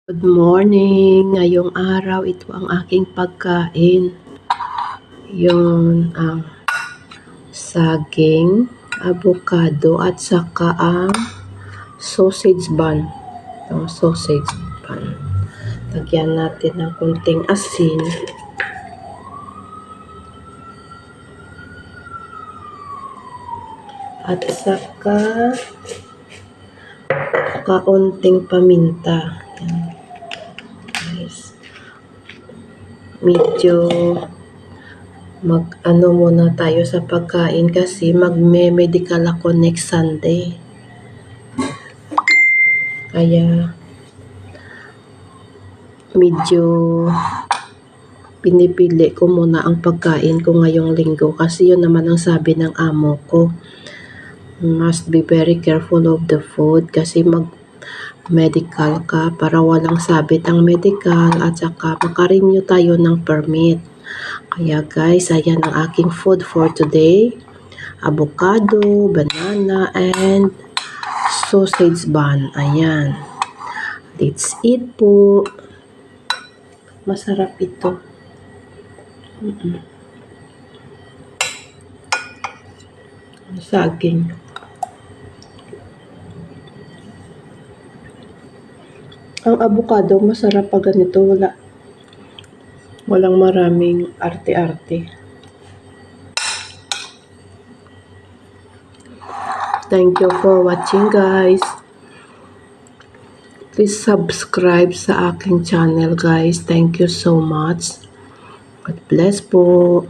Good morning! Ngayong araw, ito ang aking pagkain. Yung saging, avocado, at saka ang sausage bun. Itong sausage bun. Lagyan natin ng kunting asin. At saka kaunting paminta. Yan. Guys. Medyo mag-ano muna tayo sa pagkain kasi magme-medical ako next Sunday. Kaya medyo pinipili ko muna ang pagkain ko ngayong linggo kasi yun naman ang sabi ng amo ko. Must be very careful of the food kasi mag-medical ka para walang sabit ang medical at saka makarenew tayo ng permit. Kaya guys, ayan ang aking food for today. Avocado, banana, and sausage bun. Ayan. Let's eat po. Masarap ito. Saging. Ang avocado, masarap pag ganito. Walang maraming arte-arte. Thank you for watching, guys. Please subscribe sa aking channel, guys. Thank you so much. God bless po.